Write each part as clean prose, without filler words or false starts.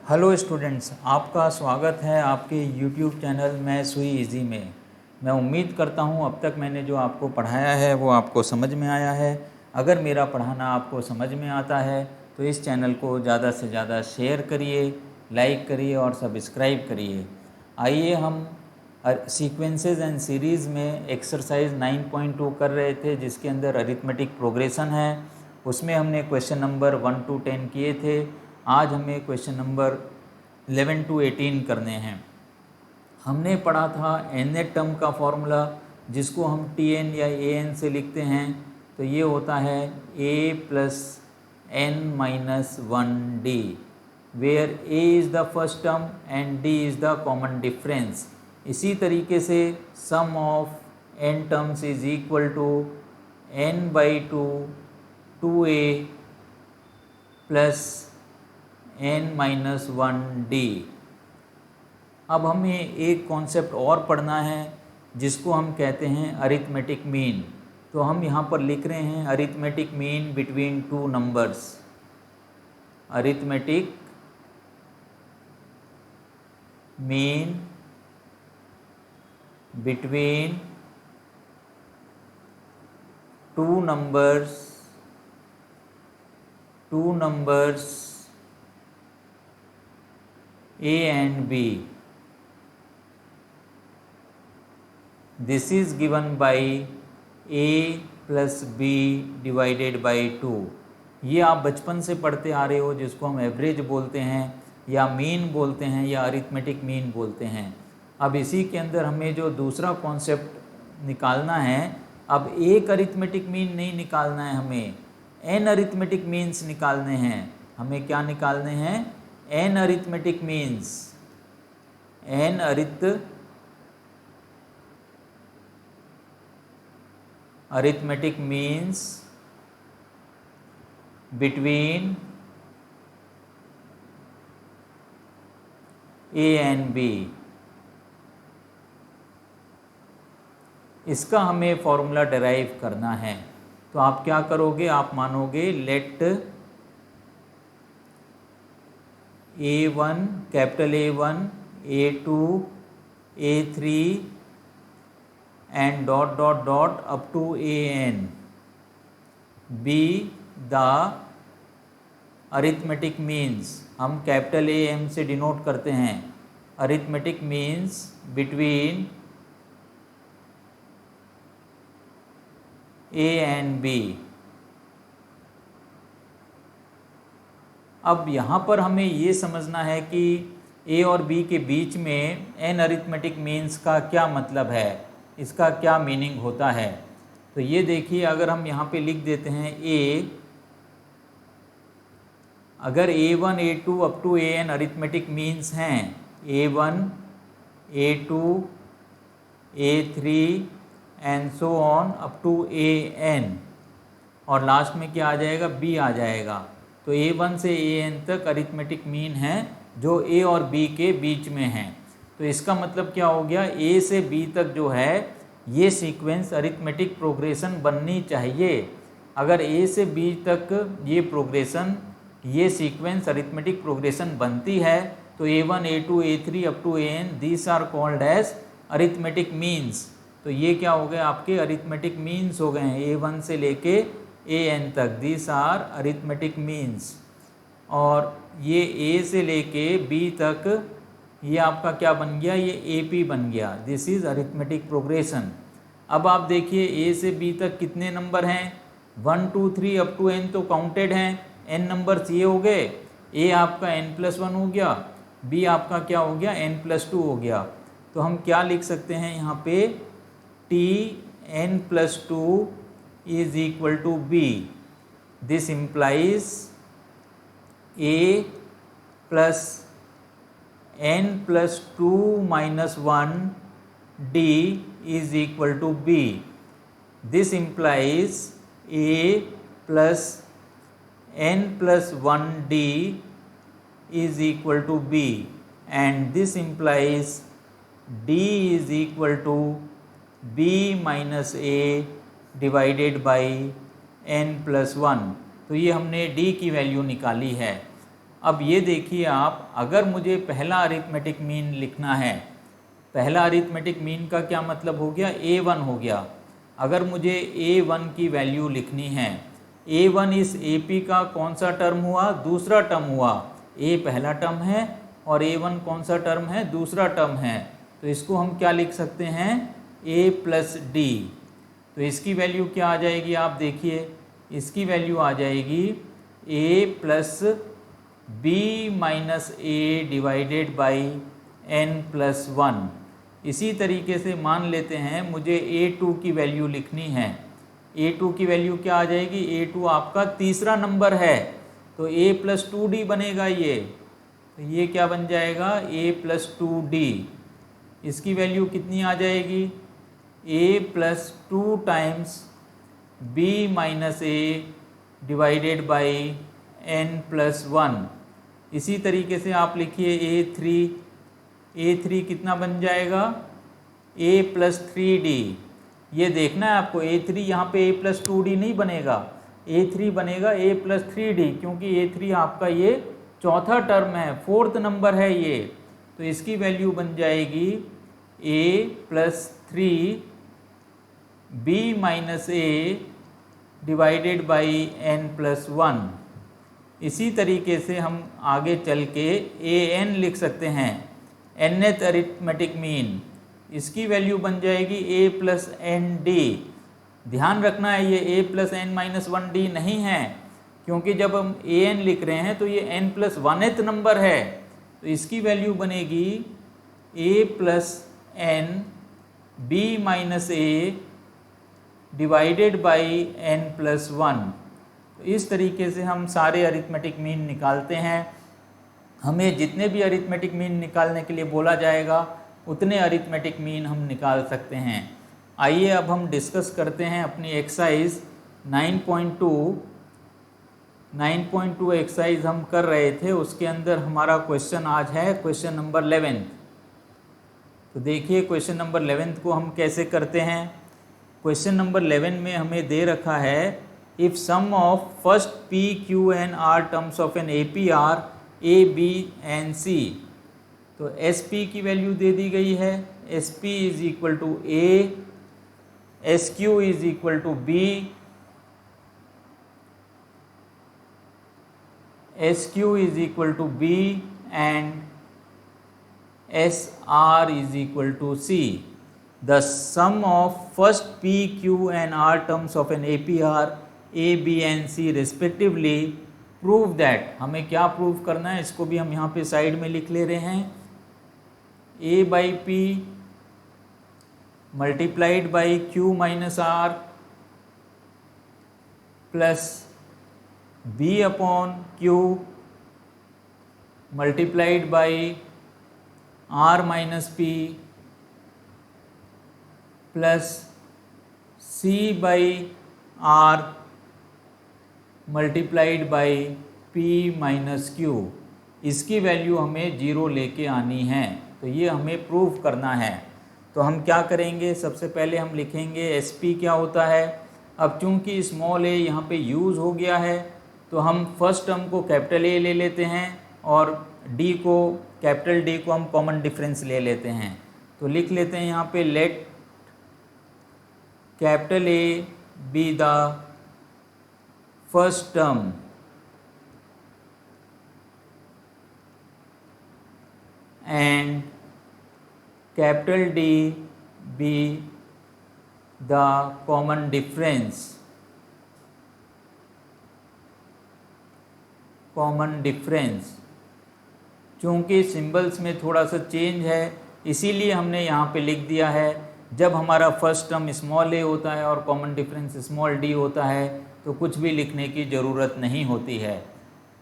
Hello students, आपका स्वागत है आपके YouTube चैनल मैथ्स हुई इजी में। मैं उम्मीद करता हूँ अब तक मैंने जो आपको पढ़ाया है वो आपको समझ में आया है। अगर मेरा पढ़ाना आपको समझ में आता है तो इस चैनल को ज़्यादा से ज़्यादा शेयर करिए, लाइक करिए और सब्सक्राइब करिए। आइए हम सीक्वेंसेस एंड सीरीज़ में एक्सरसाइज 9.2 कर रहे थे जिसके अंदर अरिथमेटिक प्रोग्रेशन है। उसमें हमने क्वेश्चन नंबर 1 to 10 किए थे। आज हमें क्वेश्चन नंबर 11 to 18 करने हैं। हमने पढ़ा था nth टर्म का फॉर्मूला जिसको हम tn या an से लिखते हैं, तो ये होता है a plus n minus 1d, where a is the first term and d is the common difference. इसी तरीके से sum of n terms is equal to n/2 2a plus n-1d। अब हमें एक कॉन्सेप्ट और पढ़ना है जिसको हम कहते हैं अरिथमेटिक मीन। तो हम यहाँ पर लिख रहे हैं arithmetic mean between two numbers. Arithmetic mean between two numbers a and b. This is given by a plus b divided by 2। ये आप बचपन से पढ़ते आ रहे हो जिसको हम एवरेज बोलते हैं या मीन बोलते हैं या अरिथमेटिक मीन बोलते हैं। अब इसी के अंदर हमें जो दूसरा कॉन्सेप्ट निकालना है, अब एक अरिथमेटिक मीन नहीं निकालना है, हमें n अरिथमेटिक मीन्स निकालने हैं। हमें क्या निकालने हैं? n arithmetic means. n arithmetic means between a and b। इसका हमें फॉर्मूला डिराइव करना है। तो आप क्या करोगे? आप मानोगे let A1 capital A1 A2 A3 and dot dot dot up to AN be the arithmetic means. हम कैपिटल AM से डिनोट करते हैं arithmetic means between A and B। अब यहाँ पर हमें ये समझना है कि A और B के बीच में n अरिथमेटिक मीन्स का क्या मतलब है, इसका क्या मीनिंग होता है। तो ये देखिए, अगर हम यहाँ पे लिख देते हैं A, अगर A1 A2 up to AN arithmetic means हैं, A1 A2 A3 and so on up to AN, और लास्ट में क्या आ जाएगा? B आ जाएगा। तो A1 से AN तक अरिथमेटिक मीन है जो A और B के बीच में है। तो इसका मतलब क्या हो गया? A से B तक जो है ये सीक्वेंस अरिथमेटिक प्रोग्रेशन बननी चाहिए। अगर A से B तक ये सीक्वेंस अरिथमेटिक प्रोग्रेशन बनती है तो A1 A2 A3 up to AN these are called as arithmetic means. तो ये क्या हो गए? आपके अरिथमेटिक मीन्स हो गए हैं A1 से लेके AN तक, दीज आर अरिथमेटिक मीन्स। और ये A से लेके B तक ये आपका क्या बन गया? ये AP बन गया। This is arithmetic progression. अब आप देखिए A से B तक कितने नंबर हैं? 1 2 3 अप टू N तो काउंटेड हैं, N नंबर्स ये हो गए। A आपका n+1 हो गया, B आपका क्या हो गया? n+2 हो गया। तो हम क्या लिख सकते हैं यहाँ पे? Tn+2 is equal to B। This implies A plus n+2 minus 1 D is equal to B। This implies A plus n+1 D is equal to B, and this implies D is equal to B minus A divided by n+1। तो ये हमने D की value निकाली है। अब ये देखिए आप, अगर मुझे पहला अरिथमेटिक मीन लिखना है, पहला अरिथमेटिक मीन का क्या मतलब हो गया, A1 हो गया। अगर मुझे A1 की वैल्यू लिखनी है, A1 इस AP का कौन सा टर्म हुआ, दूसरा टर्म हुआ। A पहला टर्म है और A1 कौन सा टर्म है, दूसरा टर्म है। तो इसको हम क्या लिख सकते हैं, A प्लस डी। तो इसकी वैल्यू क्या आ जाएगी, आप देखिए, इसकी वैल्यू आ जाएगी A plus B minus A divided by n plus 1। इसी तरीके से मान लेते हैं मुझे A2 की वैल्यू लिखनी है। A2 की वैल्यू क्या आ जाएगी, A2 आपका तीसरा नंबर है, तो A प्लस 2D बनेगा ये। तो ये क्या बन जाएगा, A प्लस 2D। इसकी वैल्यू कितनी आ जाएगी, A plus 2 times B minus A divided by n plus 1। इसी तरीके से आप लिखिए A3 कितना बन जाएगा, A प्लस 3D। ये देखना है आपको, A3 यहाँ पे A प्लस 2D नहीं बनेगा, A3 बनेगा A प्लस 3D, क्योंकि A3 आपका ये चौथा टर्म है, फोर्थ नंबर है ये। तो इसकी वैल्यू बन जाएगी A plus 3 B minus A divided by n plus 1। इसी तरीके से हम आगे चल के an लिख सकते हैं, nth अरिथमेटिक मीन। इसकी वैल्यू बन जाएगी A प्लस एन डी। ध्यान रखना है ये A plus N minus 1D नहीं है, क्योंकि जब हम an लिख रहे हैं तो ये n प्लस 1th नंबर है। तो इसकी वैल्यू बनेगी A plus N B minus A divided by n plus 1। तो इस तरीके से हम सारे अरिथमेटिक मीन निकालते हैं। हमें जितने भी अरिथमेटिक मीन निकालने के लिए बोला जाएगा उतने अरिथमेटिक मीन हम निकाल सकते हैं। आइए अब हम डिस्कस करते हैं अपनी एक्सरसाइज 9.2। 9.2 एक्सरसाइज हम कर रहे थे, उसके अंदर हमारा क्वेश्चन आज है क्वेश्चन नंबर 11। तो देखिए क्वेश्चन नंबर 11 को हम कैसे करते हैं। क्वेश्चन नंबर 11 में हमें दे रखा है, if sum of first P, Q and R terms of an AP are A, B and C। तो SP की वैल्यू दे दी गई है, SP is equal to A, SQ is equal to B, SQ is equal to B and SR is equal to C। The sum of first P, Q and R terms of an AP are A, B and C respectively prove that। हमें क्या prove करना है, इसको भी हम यहाँ पे side में लिख ले रहे हैं। A by P multiplied by Q minus R plus B upon Q multiplied by R minus P plus C by R multiplied by P minus Q। इसकी वैल्यू हमें 0 लेके आनी है, तो ये हमें प्रूव करना है। तो हम क्या करेंगे, सबसे पहले हम लिखेंगे SP क्या होता है। अब चूंकि स्मॉल a यहाँ पे यूज़ हो गया है, तो हम फर्स्ट टर्म को कैपिटल A ले लेते हैं और D को, कैपिटल D को हम कॉमन डिफरेंस ले लेते हैं। तो लिख लेते हैं यहाँ पे, let capital A be the first term and capital D be the common difference। Common difference, चूँकि सिंबल्स में थोड़ा सा चेंज है इसीलिए हमने यहाँ पे लिख दिया है। जब हमारा फर्स्ट टर्म स्मॉल a होता है और कॉमन डिफरेंस स्मॉल d होता है तो कुछ भी लिखने की ज़रूरत नहीं होती है।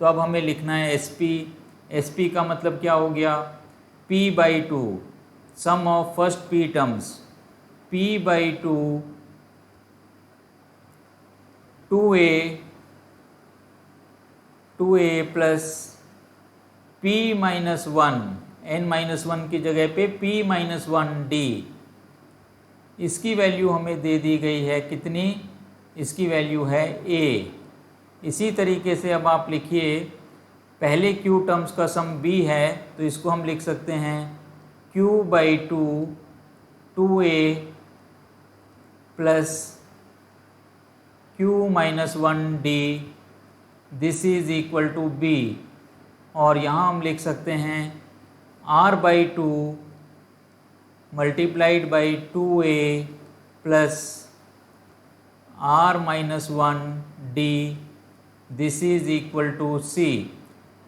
तो अब हमें लिखना है SP का मतलब क्या हो गया, P by 2 sum of first P टर्म्स, P by 2 2a plus P minus 1, n minus 1 की जगह पे P माइनस 1D। इसकी वैल्यू हमें दे दी गई है कितनी, इसकी वैल्यू है A। इसी तरीके से अब आप लिखिए पहले q टर्म्स का सम b है, तो इसको हम लिख सकते हैं q/2 2a plus q-1d this is equal to b। और यहाँ हम लिख सकते हैं r/2 multiplied by 2a plus r-1d this is equal to c।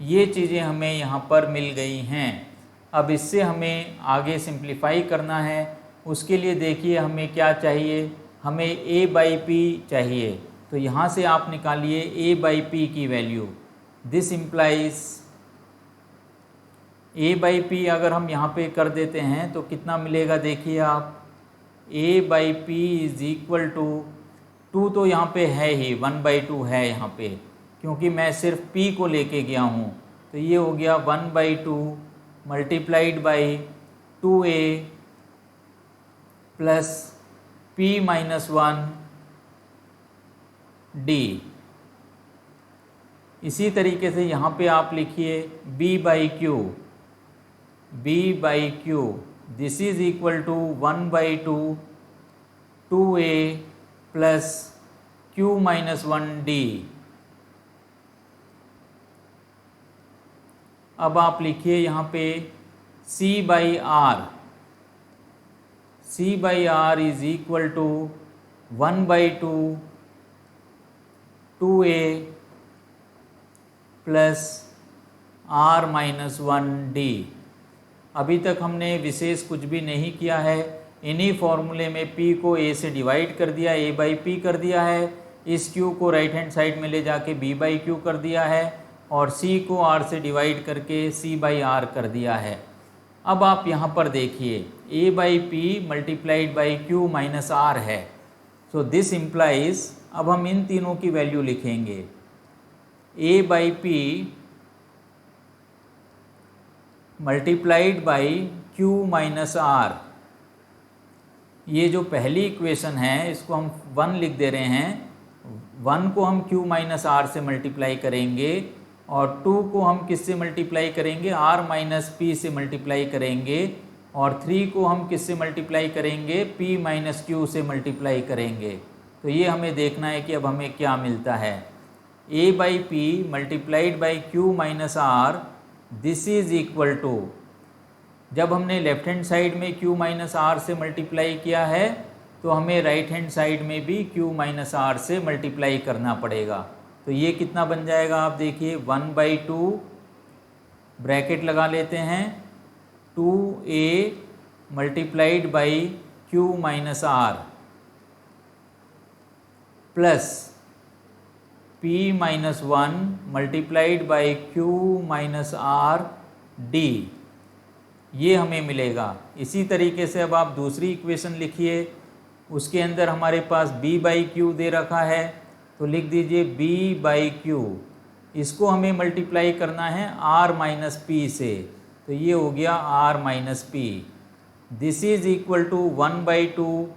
ये चीज़ें हमें यहाँ पर मिल गई हैं। अब इससे हमें आगे सिंप्लीफाई करना है। उसके लिए देखिए हमें क्या चाहिए, हमें a/p चाहिए। तो यहाँ से आप निकालिए a/p की वैल्यू। दिस इम्प्लाइज a/p अगर हम यहाँ पे कर देते हैं तो कितना मिलेगा, देखिए आप a/p इज इक्वल टू 2 तो यहाँ पे है ही, 1/2 है यहाँ पे, क्योंकि मैं सिर्फ p को लेके गया हूँ। तो ये हो गया 1/2 multiplied by 2a plus p-1d। इसी तरीके से यहाँ पे आप लिखिए b/q this is equal to 1/2 2a plus q-1d। अब आप लिखिए यहाँ पे c/r is equal to 1/2 2a plus r-1d। अभी तक हमने विशेष कुछ भी नहीं किया है। इन्हीं फॉर्मूले में p को a से डिवाइड कर दिया, a/p कर दिया है। इस q को राइट हैंड साइड में ले जाके b/q कर दिया है और c को r से डिवाइड करके c/r कर दिया है। अब आप यहाँ पर देखिए a/p multiplied by q minus r है। सो दिस इम्प्लाइज, अब हम इन तीनों की वैल्यू लिखेंगे। a/p multiplied by q minus r, ये जो पहली इक्वेशन है इसको हम 1 लिख दे रहे हैं। 1 को हम q माइनस r से मल्टीप्लाई करेंगे और 2 को हम किससे मल्टीप्लाई करेंगे, r माइनस p से मल्टीप्लाई करेंगे और 3 को हम किससे मल्टीप्लाई करेंगे, p माइनस q से मल्टीप्लाई करेंगे। तो ये हमें देखना है कि अब हमें क्या मिलता है। a/p multiplied by q minus r this is equal to, जब हमने लेफ्ट हैंड साइड में q माइनस r से मल्टीप्लाई किया है तो हमें राइट हैंड साइड में भी q माइनस r से मल्टीप्लाई करना पड़ेगा। तो ये कितना बन जाएगा, आप देखिए 1/2 ब्रैकेट लगा लेते हैं 2a multiplied by q minus r plus p-1 multiplied by q minus r d, ये हमें मिलेगा। इसी तरीके से अब आप दूसरी इक्वेशन लिखिए। उसके अंदर हमारे पास b/q दे रखा है, तो लिख दीजिए b/q। इसको हमें मल्टीप्लाई करना है r माइनस p से, तो ये हो गया r minus p। This is equal to 1/2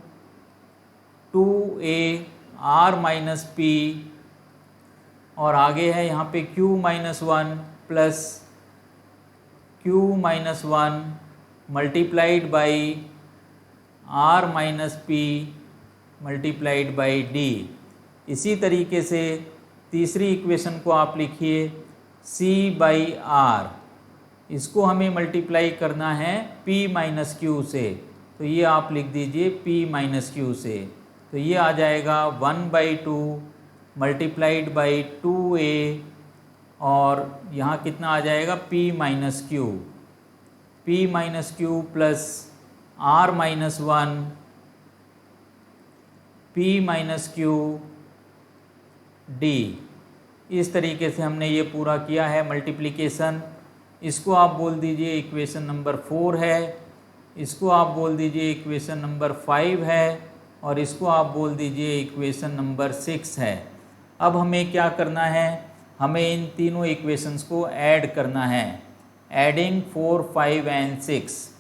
2a r minus p और आगे है यहाँ पे q-1 plus q-1 multiplied by r minus p multiplied by d। इसी तरीके से तीसरी इक्वेशन को आप लिखिए c/r, इसको हमें मल्टीप्लाई करना है p माइनस q से, तो ये आप लिख दीजिए p माइनस q से। तो ये आ जाएगा 1/2 मल्टीप्लाइड बाई 2a और यहाँ कितना आ जाएगा p minus q plus r minus 1 p minus q d। इस तरीके से हमने ये पूरा किया है मल्टीप्लिकेशन। इसको आप बोल दीजिए इक्वेशन नंबर 4 है, इसको आप बोल दीजिए इक्वेशन नंबर 5 है और इसको आप बोल दीजिए इक्वेशन नंबर 6 है। अब हमें क्या करना है, हमें इन तीनों इक्वेशंस को ऐड करना है, एडिंग 4, 5 एंड 6।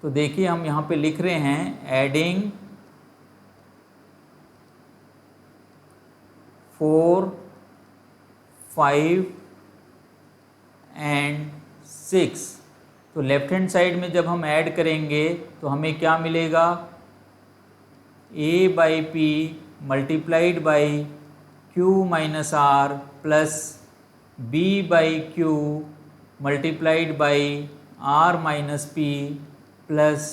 तो देखिए हम यहाँ पे लिख रहे हैं एडिंग 4, 5 एंड 6। तो लेफ्ट हैंड साइड में जब हम ऐड करेंगे तो हमें क्या मिलेगा, a by P multiplied by Q minus R plus b by Q multiplied by R minus P plus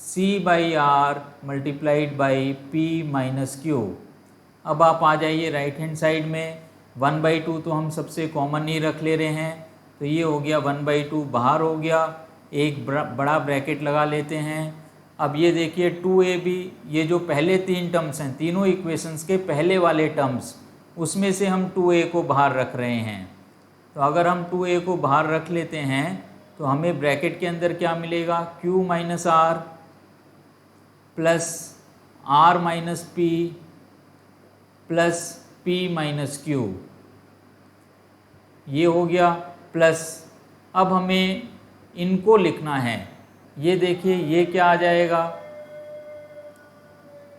c by R multiplied by p minus Q. अब आप आ जाइए राइट हैंड साइड में, 1/2 तो हम सबसे कॉमन ही रख ले रहे हैं, तो ये हो गया 1/2 बाहर हो गया, एक बड़ा ब्रैकेट लगा लेते हैं। अब ये देखिए 2ab, ये जो पहले 3 टर्म्स हैं, तीनों इक्वेशंस के पहले वाले टर्म्स, उसमें से हम 2a को बाहर रख रहे हैं। तो अगर हम 2a को बाहर रख लेते हैं तो हमें ब्रैकेट के अंदर क्या मिलेगा, q minus R plus R minus P plus p minus Q, ये हो गया। प्लस अब हमें इनको लिखना है, ये देखिए ये क्या आ जाएगा,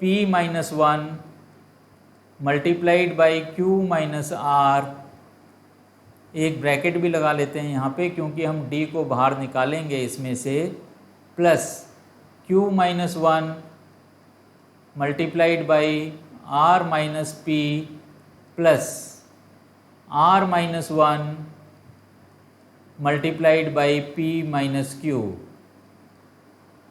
p minus 1 multiplied by Q minus R, एक ब्रैकेट भी लगा लेते हैं यहाँ पे क्योंकि हम d को बाहर निकालेंगे इसमें से, plus q minus 1 multiplied by r minus P plus r minus 1 multiplied by p minus Q,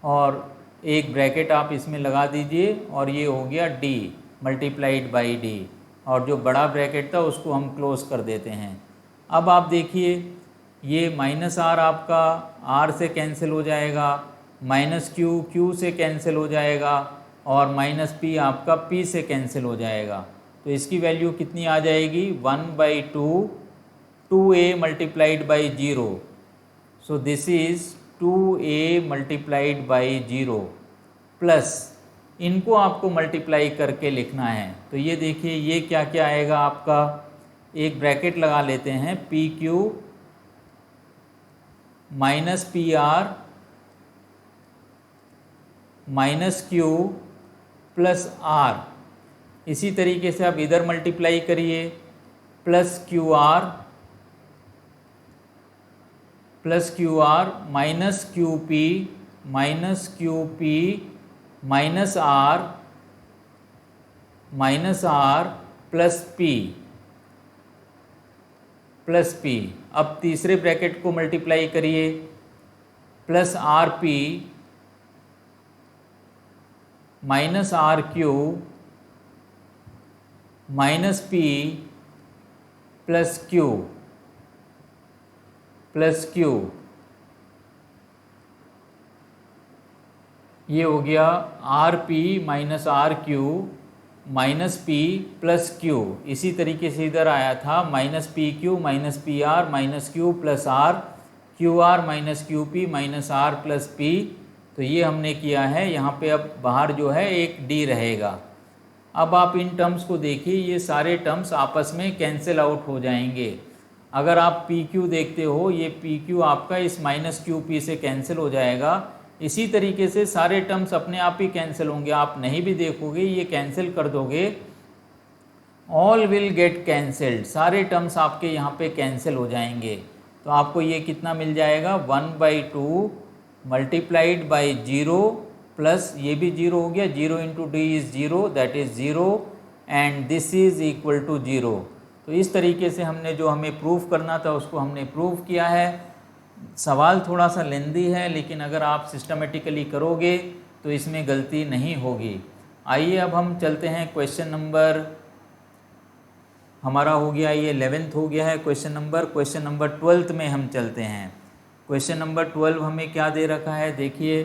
और एक ब्रैकेट आप इसमें लगा दीजिए और ये हो गया d मल्टीप्लाइड बाई d, और जो बड़ा ब्रैकेट था उसको हम क्लोज कर देते हैं। अब आप देखिए ये माइनस आर आपका r से कैंसिल हो जाएगा, माइनस क्यू से कैंसिल हो जाएगा, और माइनस p आपका p से कैंसिल हो जाएगा। तो इसकी वैल्यू कितनी आ जाएगी, 1/2 2a multiplied by 0। So this is 2a multiplied by 0 plus इनको आपको मल्टीप्लाई करके लिखना है। तो ये देखिए ये क्या क्या आएगा आपका, एक ब्रैकेट लगा लेते हैं, P Q minus P R minus Q plus R, इसी तरीके से आप इधर मल्टीप्लाई करिए, plus Q R minus Q P minus R plus P. अब तीसरे ब्रैकेट को मल्टीप्लाई करिए, plus R P minus R Q minus P plus Q, ये हो गया R P minus R Q minus P plus Q. इसी तरीके से इधर आया था minus P Q minus P R minus Q plus R, Q R minus Q P minus R plus P. तो ये हमने किया है, यहाँ पे अब बाहर जो है एक डी रहेगा। अब आप इन टर्म्स को देखिए, ये सारे टर्म्स आपस में कैंसिल आउट हो जाएंगे। अगर आप पी क्यू देखते हो, ये पी क्यू आपका इस माइनस क्यू पी से कैंसिल हो जाएगा। इसी तरीके से सारे टर्म्स अपने आप ही कैंसिल होंगे, आप नहीं भी देखोगे, ये कैंसिल कर दोगे, ऑल विल गेट कैंसिल्ड, सारे टर्म्स आपके यहाँ पे कैंसिल हो जाएंगे। तो आपको ये कितना मिल जाएगा, 1/2 मल्टीप्लाइड बाई 0 प्लस ये भी 0 हो गया, 0 into D is 0, that is 0 and this is equal to 0। तो इस तरीके से हमने जो हमें प्रूफ करना था उसको हमने प्रूव किया है। सवाल थोड़ा सा लेंदी है, लेकिन अगर आप सिस्टमेटिकली करोगे तो इसमें गलती नहीं होगी। आइए अब हम चलते हैं क्वेश्चन नंबर, हमारा हो गया ये 11th हो गया है क्वेश्चन नंबर 12th में हम चलते हैं। क्वेश्चन नंबर 12 हमें क्या दे रखा है, देखिए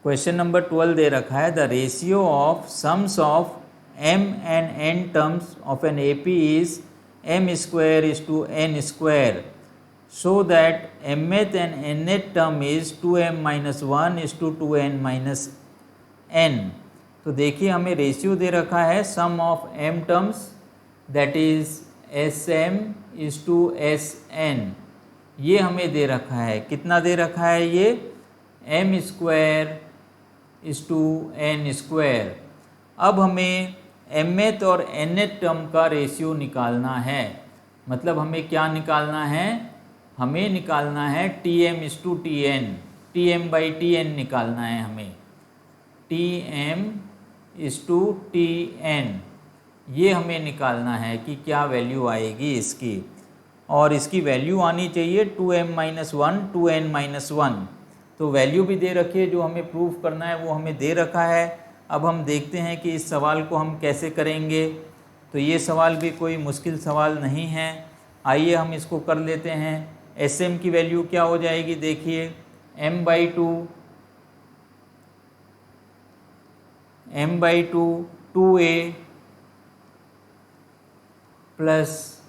क्वेश्चन नंबर 12 दे रखा है, the ratio of sums of m and n terms of an AP is m square is to n square, so that mth and nth term is 2m minus 1 is to 2n minus n। तो देखिए हमें ratio दे रखा है sum of m terms that is sm is to sn, ये हमें दे रखा है। कितना दे रखा है ये, m square is to n square. अब हमें mth और nth टर्म का रेशियो निकालना है। मतलब हमें क्या निकालना है, हमें निकालना है Tm/Tn, Tm/Tn निकालना है हमें, Tm/Tn ये हमें निकालना है कि क्या वैल्यू आएगी इसकी, और इसकी वैल्यू आनी चाहिए 2m-1 2n-1। तो वैल्यू भी दे रखी है, जो हमें प्रूफ करना है वो हमें दे रखा है। अब हम देखते हैं कि इस सवाल को हम कैसे करेंगे। तो ये सवाल भी कोई मुश्किल सवाल नहीं है, आइए हम इसको कर लेते हैं। Sm की वैल्यू क्या हो जाएगी, देखिए m/2 2a plus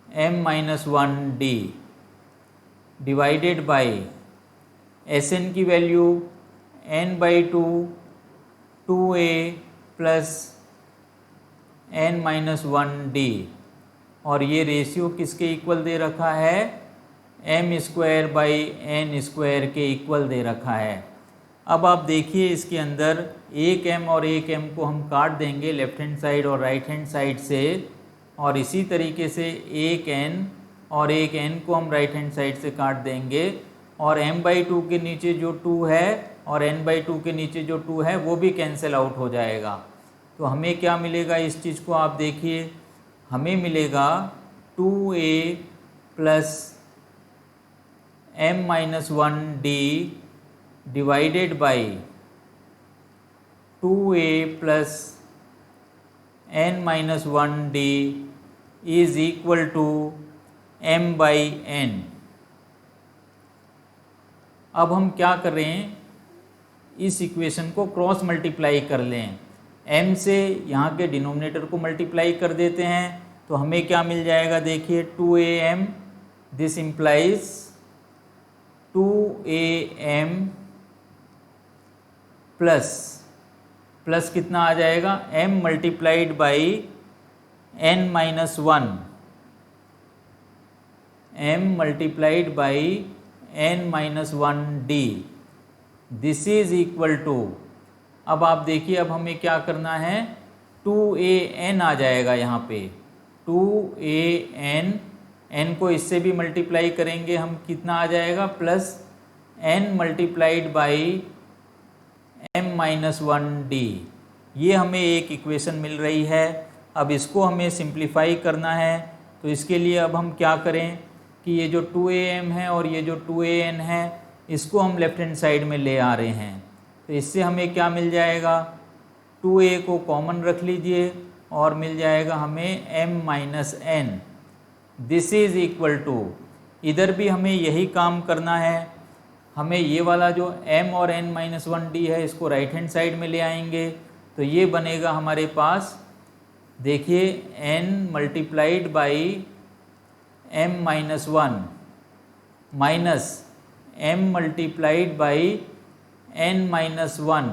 m-1d divided by Sn की value n/2 2a plus n-1d, और ये रेशियो किसके इक्वल दे रखा है, m²/n² के इक्वल दे रखा है। अब आप देखिए इसके अंदर एक m और एक m को हम काट देंगे लेफ्ट हैंड साइड और राइट हैंड साइड से, और इसी तरीके से एक n और एक n को हम राइट हैंड साइड से काट देंगे, और m/2 के नीचे जो 2 है और n/2 के नीचे जो 2 है वो भी कैंसिल आउट हो जाएगा। तो हमें क्या मिलेगा, इस चीज़ को आप देखिए, हमें मिलेगा 2a plus m-1d divided by 2a plus n-1d is equal to m/n। अब हम क्या कर रहे हैं, इस इक्वेशन को क्रॉस मल्टीप्लाई कर लें, m से यहाँ के डिनोमिनेटर को मल्टीप्लाई कर देते हैं, तो हमें क्या मिल जाएगा, देखिए 2am, this implies 2am plus कितना आ जाएगा, m multiplied by n-1, m multiplied by n-1d, this is equal to, अब आप देखिए अब हमें क्या करना है, 2an आ जाएगा यहाँ पे, 2an, n को इससे भी मल्टीप्लाई करेंगे हम, कितना आ जाएगा, plus n multiplied by m-1d, ये हमें एक इक्वेशन मिल रही है। अब इसको हमें सिंप्लीफाई करना है, तो इसके लिए अब हम क्या करें कि ये जो 2am है और ये जो 2an है इसको हम लेफ्ट हैंड साइड में ले आ रहे हैं। तो इससे हमें क्या मिल जाएगा, 2a को कॉमन रख लीजिए और मिल जाएगा हमें m-n, this is equal to, इधर भी हमें यही काम करना है, हमें ये वाला जो m और n-1d है इसको राइट हैंड साइड में ले आएंगे, तो ये बनेगा हमारे पास, देखिए n multiplied by m-1 minus m multiplied by n-1,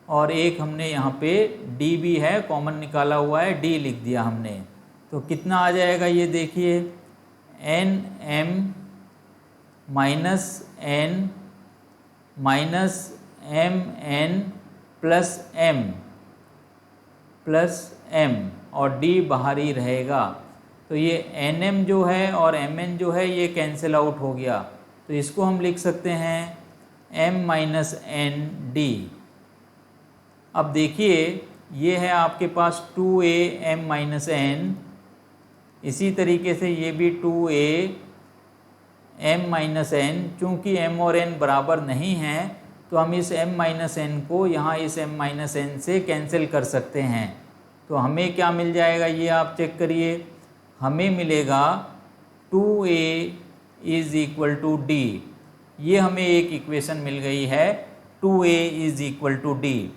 और एक हमने यहाँ पे d भी है कॉमन निकाला हुआ है, d लिख दिया हमने, तो कितना आ जाएगा ये देखिए, nm minus n minus mn plus m और d बाहर ही रहेगा। तो ये nm जो है और mn जो है ये कैंसिल आउट हो गया, तो इसको हम लिख सकते हैं m-n d। अब देखिए ये है आपके पास 2am-n, इसी तरीके से ये भी 2am-n, चूँकि m और n बराबर नहीं हैं तो हम इस m-n को यहाँ इस m-n से कैंसिल कर सकते हैं। तो हमें क्या मिल जाएगा ये आप चेक करिए, हमें मिलेगा 2a is equal to d, ये हमें एक इक्वेशन मिल गई है 2a is equal to d।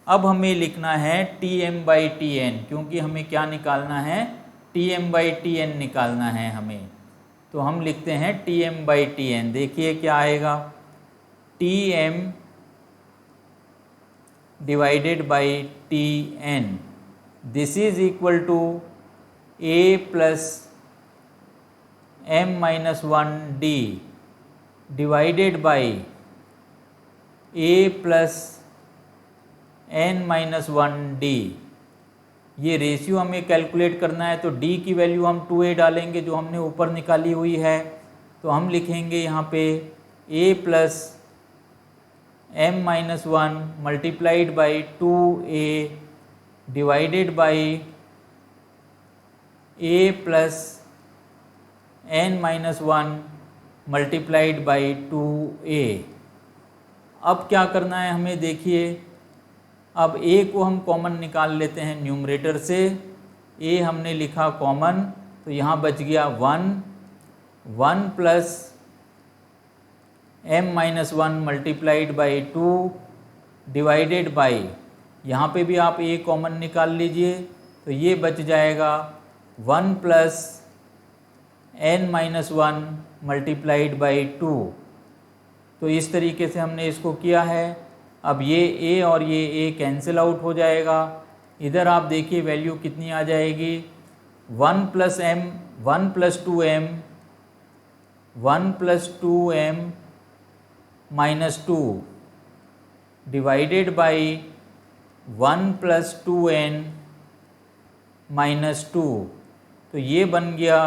अब हमें लिखना है Tm/Tn, क्योंकि हमें क्या निकालना है, Tm/Tn निकालना है हमें, तो हम लिखते हैं Tm/Tn, देखिए क्या आएगा, Tm divided by Tn, this is equal to a plus m-1d divided by a plus n minus 1 D. ये रेशियो हमें कैलकुलेट करना है, तो d की वैल्यू हम 2a डालेंगे जो हमने ऊपर निकाली हुई है। तो हम लिखेंगे यहाँ पे a plus m minus 1 multiplied by 2a divided by a plus n minus 1 multiplied by 2a। अब क्या करना है हमें, देखिए अब a को हम कॉमन निकाल लेते हैं न्यूमरेटर से। a हमने लिखा कॉमन, तो यहाँ बच गया 1 plus m minus 1 multiplied by 2 divided by, यहाँ पे भी आप a कॉमन निकाल लीजिए, तो ये बच जाएगा 1 plus n minus 1 multiplied by 2। तो इस तरीके से हमने इसको किया है। अब ये a और ये a कैंसिल आउट हो जाएगा। इधर आप देखिए वैल्यू कितनी आ जाएगी, 1 plus 2m 1 plus 2m minus 2 divided by 1 plus 2n minus 2। तो ये बन गया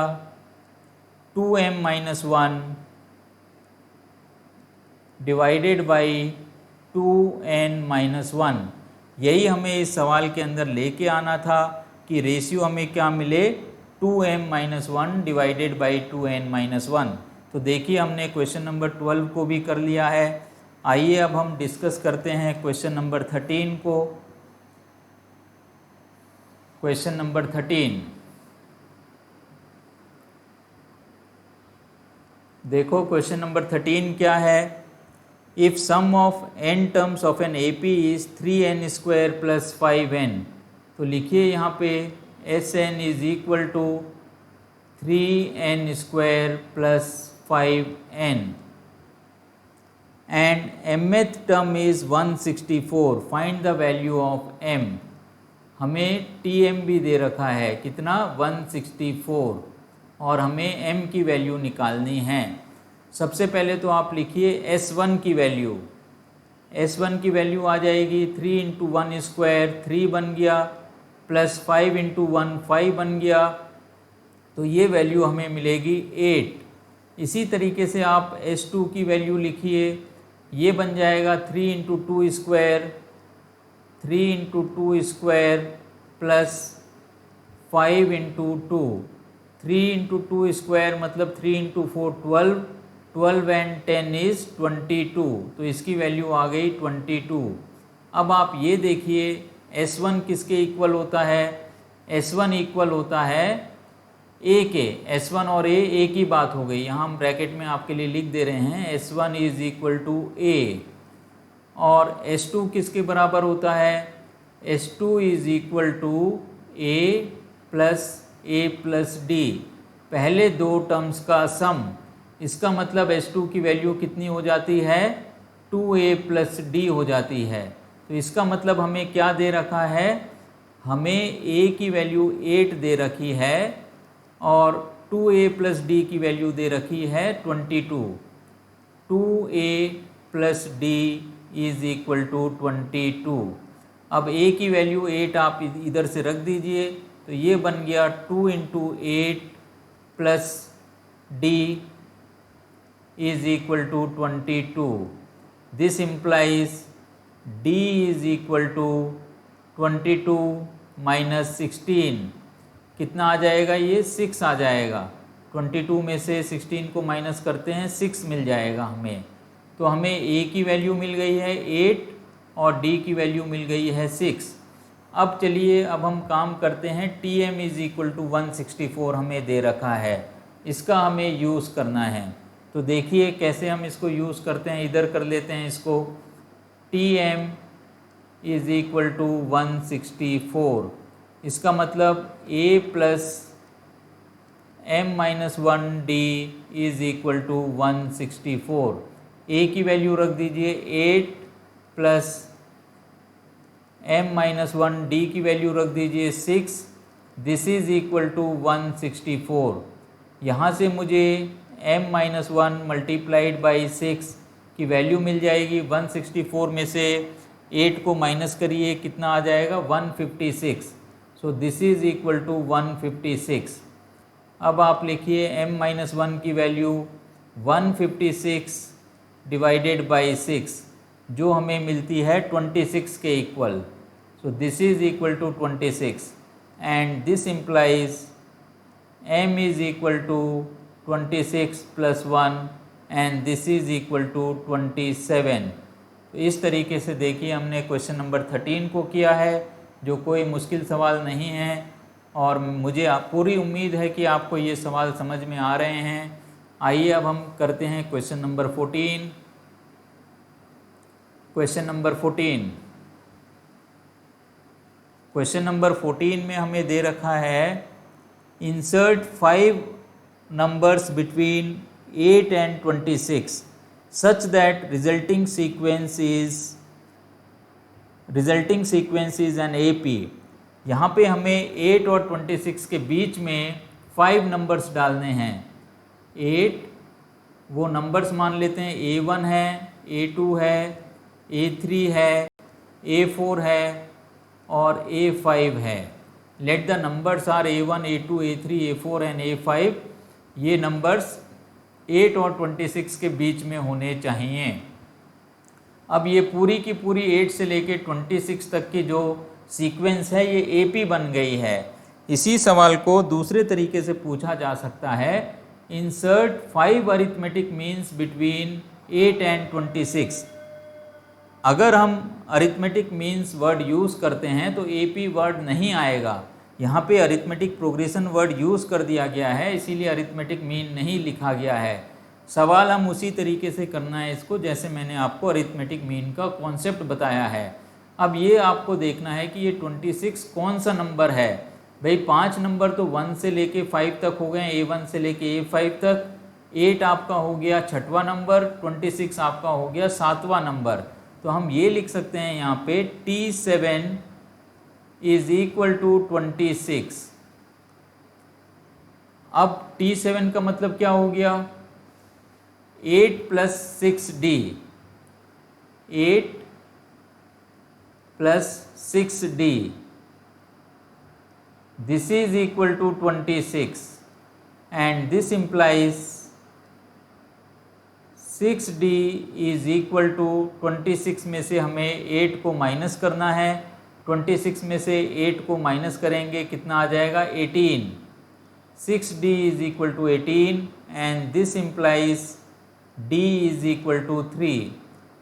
2m minus 1 divided by 2n minus 1। यही हमें इस सवाल के अंदर लेके आना था कि रेशियो हमें क्या मिले, 2m minus 1 divided by 2n minus 1। तो देखिए हमने क्वेश्चन नंबर 12 को भी कर लिया है। आइए अब हम डिस्कस करते हैं क्वेश्चन नंबर 13 को। क्वेश्चन नंबर 13, देखो क्वेश्चन नंबर 13 क्या है। If sum of n terms of an AP is 3n square plus 5n, तो लिखिए यहाँ पे Sn is equal to 3n square plus 5n and mth term is 164, find the value of m। हमें Tm भी दे रखा है, कितना 164, और हमें m की वैल्यू निकालनी है। सबसे पहले तो आप लिखिए S1 की वैल्यू। S1 की वैल्यू आ जाएगी 3 इंटू 1 स्क्वायर 3 बन गया, प्लस 5 इंटू 1 5 बन गया, तो ये वैल्यू हमें मिलेगी 8। इसी तरीके से आप S2 की वैल्यू लिखिए, ये बन जाएगा 3 into 2 square 3 into 2 square plus 5 into 2। 3 into 2 square मतलब 3 इंटू 4 12, 12 एंड 10 इज 22, तो इसकी वैल्यू आ गई 22। अब आप ये देखिए S1 किसके इक्वल होता है, S1 इक्वल होता है A के। S1 और A एक ही बात हो गई, यहाँ हम ब्रैकेट में आपके लिए लिख दे रहे हैं S1 is equal to A। और S2 किसके बराबर होता है, S2 is equal to A plus D, पहले दो टर्म्स का सम। इसका मतलब S2 की वैल्यू कितनी हो जाती है, 2A प्लस D हो जाती है। तो इसका मतलब हमें क्या दे रखा है, हमें A की वैल्यू 8 दे रखी है और 2A प्लस D की वैल्यू दे रखी है 22। 2A plus D is equal to 22। अब A की वैल्यू 8 आप इधर से रख दीजिए, तो ये बन गया 2 into 8 plus D is equal to 22. This implies D is equal to 22 minus 16। कितना आ जाएगा, ये 6 आ जाएगा। 22 में से 16 को माइनस करते हैं 6 मिल जाएगा हमें। तो हमें A की वैल्यू मिल गई है 8 और D की वैल्यू मिल गई है 6। अब चलिए अब हम काम करते हैं, Tm इज इक्वल टू 164 हमें दे रखा है, इसका हमें यूज़ करना है। तो देखिए कैसे हम इसको यूज़ करते हैं, इधर कर लेते हैं इसको। Tm इज इक्वल टू 164, इसका मतलब A plus m minus 1D is equal to 164। A की वैल्यू रख दीजिए 8 प्लस m माइनस 1D की वैल्यू रख दीजिए 6, दिस इज इक्वल टू 164। यहाँ से मुझे m माइनस 1 मल्टीप्लाइड बाई 6 की वैल्यू मिल जाएगी। 164 में से 8 को माइनस करिए, कितना आ जाएगा 156। So this is equal to 156। अब आप लिखिए m-1 की वैल्यू 156 डिवाइडेड बाई 6 जो हमें मिलती है 26 के equal. So this is equal to 26 and this implies m is equal to 26 plus 1 and this is equal to 27। तो इस तरीके से देखिए हमने क्वेश्चन नंबर 13 को किया है, जो कोई मुश्किल सवाल नहीं है और मुझे पूरी उम्मीद है कि आपको ये सवाल समझ में आ रहे हैं। आइए अब हम करते हैं question number 14। Question number 14, question number 14 में हमें दे रखा है insert 5 numbers between 8 and 26 such that resulting sequence is an AP। यहाँ पे हमें 8 और 26 के बीच में 5 नंबर्स डालने हैं। 8 वो नंबर्स मान लेते हैं, A1 है, A2 है, A3 है, A4 है और A5 है। Let the numbers are A1, A2, A3, A4 and A5। ये नंबर्स 8 और 26 के बीच में होने चाहिए। अब ये पूरी की पूरी 8 से लेके 26 तक की जो सीक्वेंस है ये AP बन गई है। इसी सवाल को दूसरे तरीके से पूछा जा सकता है, insert 5 arithmetic means between 8 and 26। अगर हम अरिथमेटिक मीन्स वर्ड यूज़ करते हैं तो AP वर्ड नहीं आएगा। यहाँ पे अरिथमेटिक प्रोग्रेशन वर्ड यूज़ कर दिया गया है, इसीलिए अरिथमेटिक मीन नहीं लिखा गया है। सवाल हम उसी तरीके से करना है इसको जैसे मैंने आपको अरिथमेटिक मीन का कॉन्सेप्ट बताया है। अब ये आपको देखना है कि ये 26 कौन सा नंबर है। भाई 5 नंबर तो 1 से लेके 5 तक हो गए, A1 से लेके A5 तक। 8 आपका हो गया 6वां नंबर, 26 आपका हो गया 7वां नंबर। तो हम ये लिख सकते हैं यहाँ पे T7 इज इक्वल टू 26। अब T7 का मतलब क्या हो गया, 8 plus 6D, 8 plus 6D, this is equal to 26 and this implies 6D is equal to 26 में से हमें 8 को माइनस करना है। 26 में से 8 को माइनस करेंगे, कितना आ जाएगा 18। 6D is equal to 18 and this implies D is equal to 3।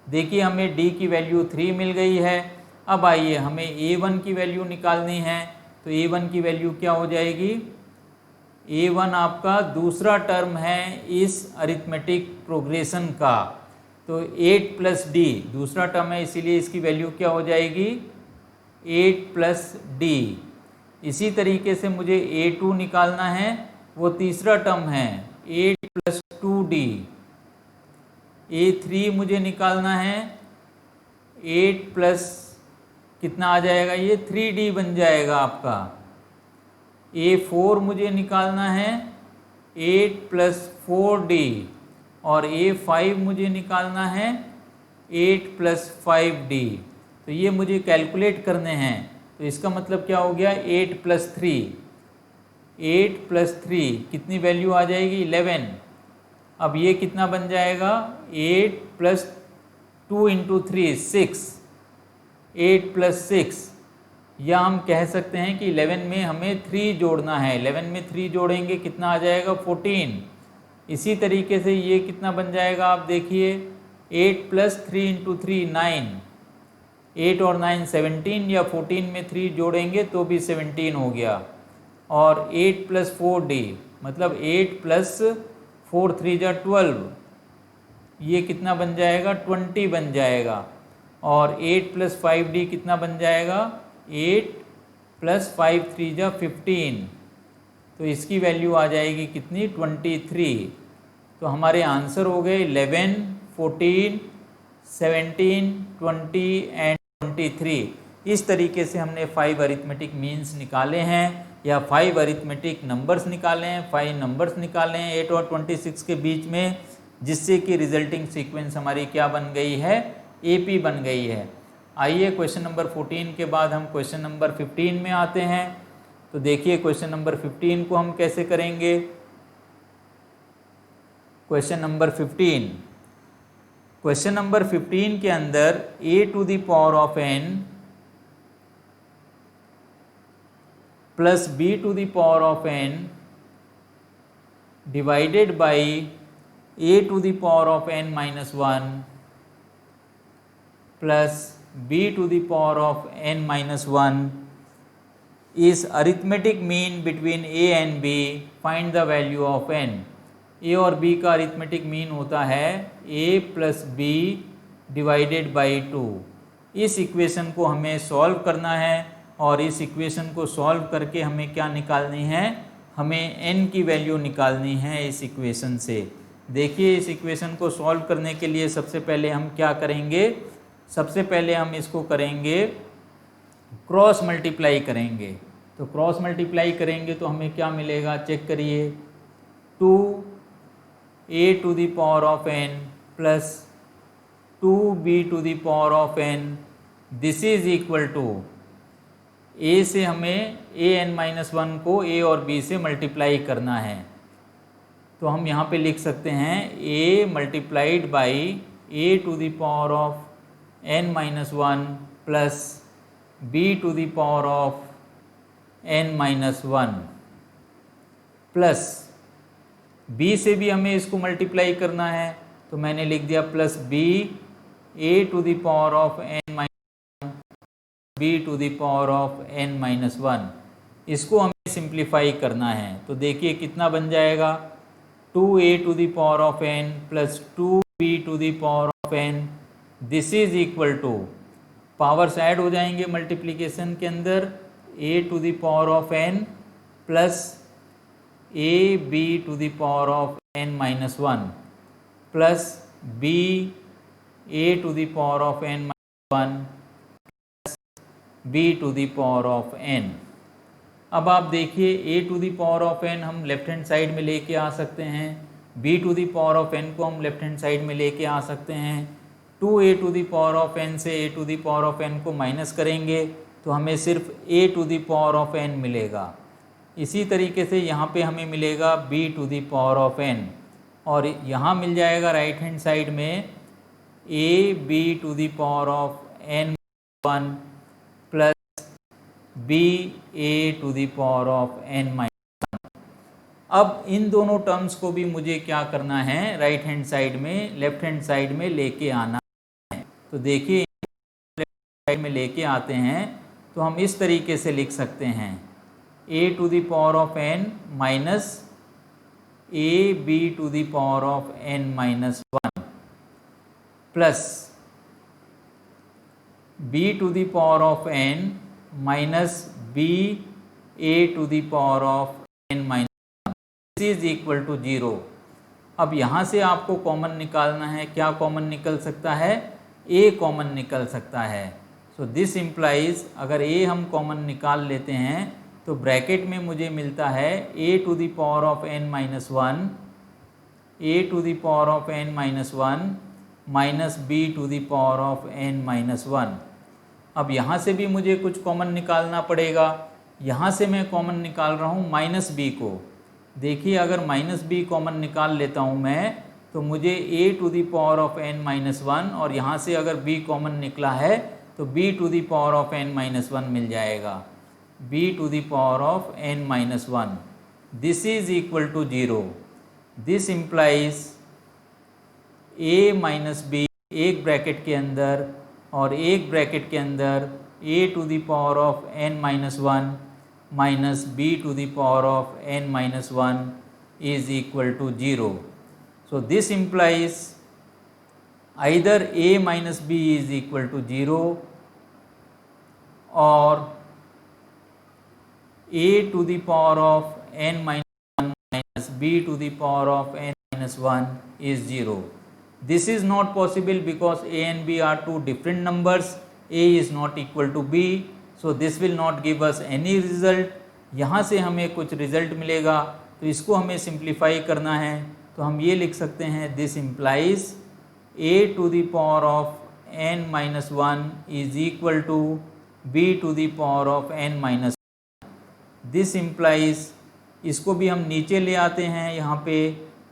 देखिए हमें D की वैल्यू 3 मिल गई है। अब आइए हमें A1 की वैल्यू निकालनी है। तो A1 की वैल्यू क्या हो जाएगी, A1 आपका दूसरा टर्म है इस अरिथमेटिक प्रोग्रेशन का। तो 8 प्लस D दूसरा टर्म है, इसीलिए इसकी वैल्यू क्या हो जाएगी 8 प्लस D। इसी तरीके से मुझे A2 निकालना है, वो तीसरा टर्म है 8 प्लस 2D। A3 मुझे निकालना है 8 प्लस कितना आ जाएगा, ये 3D बन जाएगा आपका। A4 मुझे निकालना है 8 प्लस 4D और A5 मुझे निकालना है 8 प्लस 5D। तो ये मुझे कैलकुलेट करने हैं। तो इसका मतलब क्या हो गया 8 प्लस 3, 8 प्लस 3 कितनी वैल्यू आ जाएगी 11। अब ये कितना बन जाएगा 8 प्लस 2 इंटू 3 6, 8 प्लस 6, या हम कह सकते हैं कि 11 में हमें 3 जोड़ना है। 11 में 3 जोड़ेंगे कितना आ जाएगा 14। इसी तरीके से ये कितना बन जाएगा आप देखिए 8 प्लस 3 इंटू 3 9, 8 और 9 17, या 14 में 3 जोड़ेंगे तो भी 17 हो गया। और 8 प्लस 4D मतलब 8 प्लस 4 3 जा 12, ये कितना बन जाएगा 20 बन जाएगा। और 8 प्लस 5D कितना बन जाएगा 8 प्लस 5 3 जा 15, तो इसकी वैल्यू आ जाएगी कितनी 23। तो हमारे आंसर हो गए 11, 14, 17, 20 एंड 23। इस तरीके से हमने 5 अरिथमेटिक मीन्स निकाले हैं या 5 अरिथमेटिक नंबर्स निकाले हैं, 5 नंबर्स निकाले हैं 8 और 26 के बीच में, जिससे कि रिजल्टिंग सीक्वेंस हमारी क्या बन गई है AP बन गई है। आइए क्वेश्चन नंबर 14 के बाद हम क्वेश्चन नंबर 15 में आते हैं। तो देखिए क्वेश्चन नंबर 15 को हम कैसे करेंगे। क्वेश्चन नंबर 15, क्वेश्चन नंबर 15 के अंदर a to the power of n plus b to the power of n divided by a to the power of n minus 1 plus b to the power of n minus 1 is arithmetic mean between a and b, find the value of n। a और b का arithmetic mean होता है a plus B divided by 2। इस equation को हमें solve करना है और इस इक्वेशन को सॉल्व करके हमें क्या निकालनी है, हमें n की वैल्यू निकालनी है इस इक्वेशन से। देखिए इस इक्वेशन को सॉल्व करने के लिए सबसे पहले हम क्या करेंगे, सबसे पहले हम इसको करेंगे क्रॉस मल्टीप्लाई करेंगे। तो क्रॉस मल्टीप्लाई करेंगे तो हमें क्या मिलेगा, चेक करिए। 2a to the power of n plus 2b to the power of n, this is equal to a से हमें an-1 को a और b से मल्टीप्लाई करना है। तो हम यहाँ पे लिख सकते हैं a multiplied by a to the power of n-1 plus b to the power of n-1 plus b से भी हमें इसको मल्टीप्लाई करना है। तो मैंने लिख दिया plus b a to the power of n-1 b to the power of n-1। इसको हमें सिंप्लीफाई करना है। तो देखिए कितना बन जाएगा, 2a to the power of n plus 2b to the power of n, this is equal to, powers add हो जाएंगे मल्टीप्लिकेशन के अंदर, a to the power of n plus a b to the power of n-1 plus b a to the power of n-1 plus b to the power of n। अब आप देखिए a to the power of n हम left hand side में लेके आ सकते हैं, b to the power of n को हम लेफ्ट हैंड साइड में लेके आ सकते हैं। 2a to the power of n से a to the power of n को माइनस करेंगे तो हमें सिर्फ a to the power of n मिलेगा। इसी तरीके से यहाँ पे हमें मिलेगा b to the power of n, और यहाँ मिल जाएगा राइट हैंड साइड में a b to the power of n-1 plus b a to the power of n-1। अब इन दोनों टर्म्स को भी मुझे क्या करना है, राइट हैंड साइड में, लेफ्ट हैंड साइड में लेके आना है। तो देखिए लेफ्ट साइड में लेके आते हैं तो हम इस तरीके से लिख सकते हैं a to the power of n minus a b to the power of n-1 plus b to the power of n minus b a to the power of n-1 is equal to 0। अब यहाँ से आपको common निकालना है, क्या common निकल सकता है, a कॉमन निकल सकता है। सो दिस इम्प्लाइज, अगर a हम कॉमन निकाल लेते हैं तो ब्रैकेट में मुझे मिलता है a to the power of n-1, a to the power of n-1 minus b to the power of n-1। अब यहाँ से भी मुझे कुछ कॉमन निकालना पड़ेगा। यहाँ से मैं कॉमन निकाल रहा हूँ माइनस b को। देखिए अगर माइनस b कॉमन निकाल लेता हूँ मैं तो मुझे a to the power of n-1, और यहाँ से अगर b कॉमन निकला है तो b to the power of n-1 मिल जाएगा, b to the power of n-1। This is equal to 0। This implies a minus b एक ब्रैकेट के अंदर और एक ब्रैकेट के अंदर a to the power of n-1 minus b to the power of n-1 is equal to 0. So this implies either a minus b is equal to 0 or a to the power of n-1 minus b to the power of n-1 is 0. This is not possible because a and b are two different numbers. A is not equal to b, so this will not give us any result. यहाँ से हमें कुछ result मिलेगा, तो इसको हमें simplify करना है। तो हम ये लिख सकते हैं this implies a to the power of n minus one is equal to b to the power of n minus. This implies, इसको भी हम नीचे ले आते हैं, यहाँ पे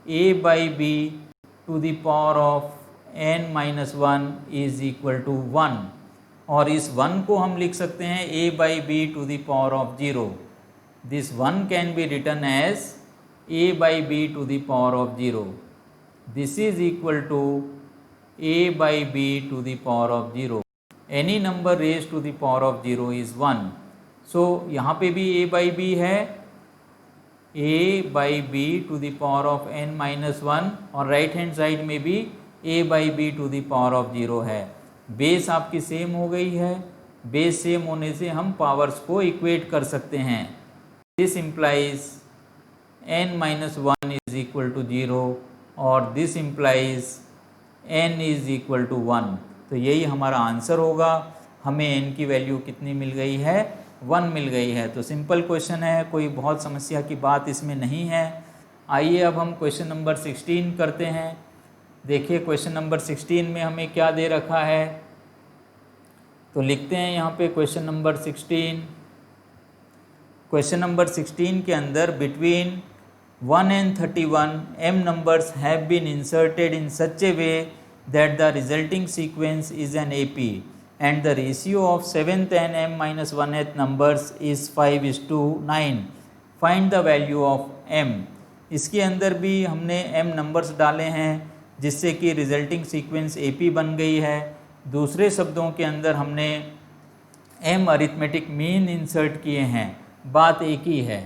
a by b to the power of n minus one is equal to 1, और इस 1 को हम लिख सकते हैं a by b to the power of 0। This 1 can be written as a by b to the power of 0। This is equal to a by b to the power of 0। Any number raise to the power of 0 is 1। So यहाँ पे भी a by b है, a by b to the power of n minus one, और right hand side में भी a by b to the power of 0 है। Base आपकी same हो गई है, बेस सेम होने से हम पावर्स को इक्वेट कर सकते हैं। This implies n minus one is equal to 0 और this implies n is equal to 1। तो यही हमारा आंसर होगा। हमें n की वैल्यू कितनी मिल गई है? 1 मिल गई है। तो सिंपल क्वेश्चन है, कोई बहुत समस्या की बात इसमें नहीं है। आइए अब हम क्वेश्चन नंबर 16 करते हैं। देखिए क्वेश्चन नंबर 16 में हमें क्या दे रखा है, तो लिखते हैं यहाँ पे क्वेश्चन नंबर 16। क्वेश्चन नंबर 16 के अंदर between 1 and 31 m numbers have been inserted in such a way that the resulting sequence is an AP and the ratio of 7th and m minus 1th numbers is 5:9. Find the value of m। इसके अंदर भी हमने m numbers डाले हैं जिससे कि resulting sequence AP बन गई है। दूसरे शब्दों के अंदर हमने m अरिथमेटिक मीन इंसर्ट किए हैं, बात एक ही है।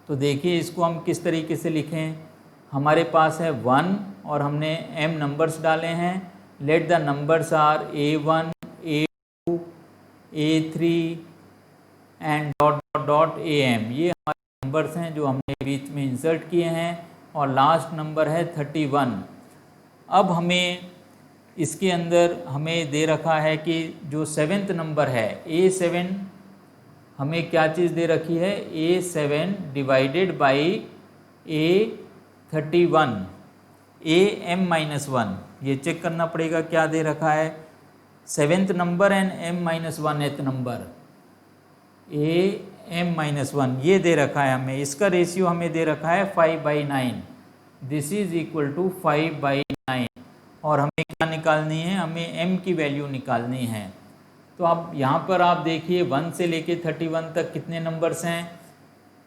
तो देखिए इसको हम किस तरीके से लिखें। हमारे पास है 1 और हमने m नंबर्स डाले हैं। Let the numbers are a1 a2 a3 and dot dot dot am। ये हमारे नंबर्स हैं जो हमने बीच में इंसर्ट किए हैं, और लास्ट नंबर है 31। अब हमें इसके अंदर हमें दे रखा है कि जो 7th नंबर है a7, हमें क्या चीज़ दे रखी है? a7 divided by a31 am minus one. ये चेक करना पड़ेगा क्या दे रखा है। 7th number and m minus 1th number am minus one ये दे रखा है हमें। इसका रेशियो हमें दे रखा है 5/9। This is equal to 5/9। और हमें क्या निकालनी है? हमें m की वैल्यू निकालनी है। तो अब यहाँ पर आप देखिए 1 से लेके 31 तक कितने नंबर्स हैं?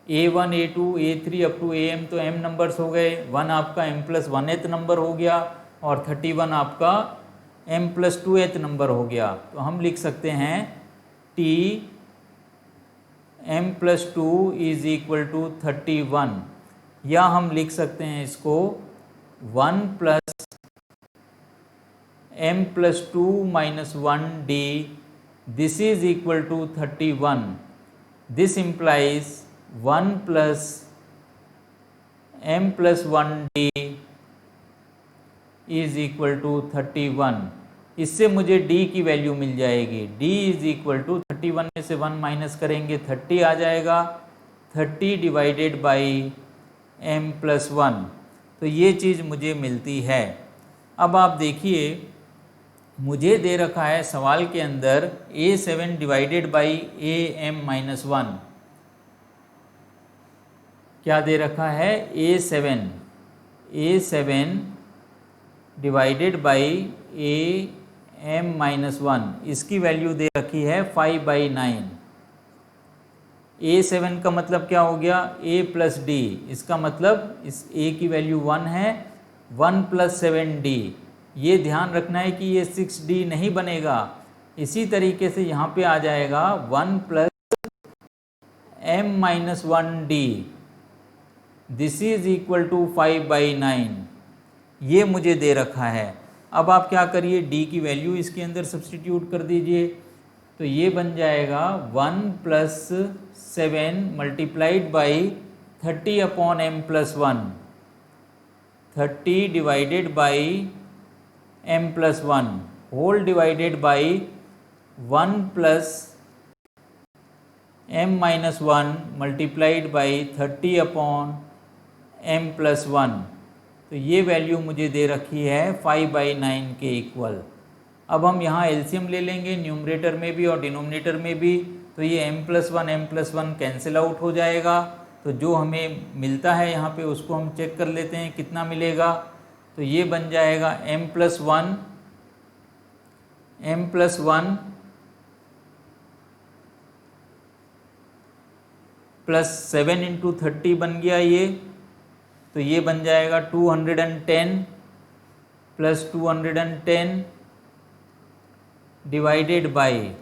a1 a2 a3 up to am, तो m नंबर्स हो गए। 1 आपका m प्लस 1th नंबर हो गया और 31 आपका m प्लस 2th नंबर हो गया। तो हम लिख सकते हैं t m plus 2 is equal to 31, या हम लिख सकते हैं इसको 1 plus m plus 2 minus 1d, this is equal to 31। This implies 1 plus m plus 1d is equal to 31। इससे मुझे d की वैल्यू मिल जाएगी। d इज इक्वल टू 31 में से 1 माइनस करेंगे 30 आ जाएगा। 30 डिवाइडेड बाई m प्लस 1, तो ये चीज़ मुझे मिलती है। अब आप देखिए मुझे दे रखा है सवाल के अंदर a7 divided by am minus 1। क्या दे रखा है? a7 divided by am minus 1, इसकी वैल्यू दे रखी है 5/9। a7 का मतलब क्या हो गया? a प्लस d, इसका मतलब इस a की वैल्यू 1 है। 1 प्लस 7d, ये ध्यान रखना है कि ये 6d नहीं बनेगा। इसी तरीके से यहाँ पे आ जाएगा 1 plus m minus 1d, this is equal to 5/9। ये मुझे दे रखा है। अब आप क्या करिए, d की वैल्यू इसके अंदर सब्सटीट्यूट कर दीजिए। तो ये बन जाएगा 1 plus 7 multiplied by 30 upon m plus 1, 30 divided by m plus 1 whole divided by 1 plus m minus 1 multiplied by 30 upon m plus 1। तो ये वैल्यू मुझे दे रखी है 5/9 के इक्वल। अब हम यहाँ एलसीएम ले लेंगे न्यूमरेटर में भी और डिनोमिनेटर में भी, तो ये m+1 कैंसिल आउट हो जाएगा। तो जो हमें मिलता है यहाँ पे उसको हम चेक कर लेते हैं कितना मिलेगा। तो ये बन जाएगा m+1 प्लस 7 इंटू 30 बन गया ये, तो ये बन जाएगा 210 प्लस 210 डिवाइडेड बाई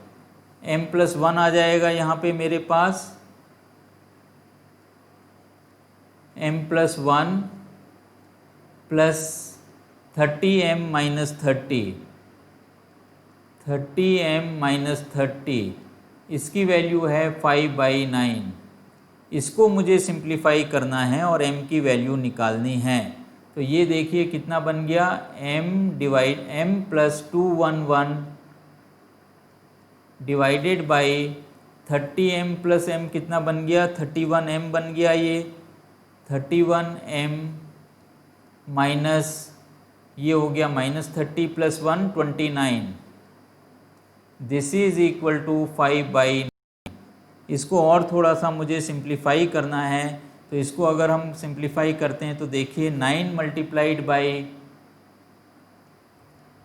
m+1 आ जाएगा यहाँ पे मेरे पास m+1 प्लस 30m-30 इसकी वैल्यू है 5/9। इसको मुझे सिंप्लीफाई करना है और m की वैल्यू निकालनी है। तो ये देखिए कितना बन गया, m+211 डिवाइडेड बाई 30m+m कितना बन गया, 31m बन गया। ये 31m माइनस ये हो गया -30 + 1 29, दिस इज इक्वल टू 5/9। इसको और थोड़ा सा मुझे सिंप्लीफाई करना है, तो इसको अगर हम सिंप्लीफाई करते हैं तो देखिए 9 multiplied by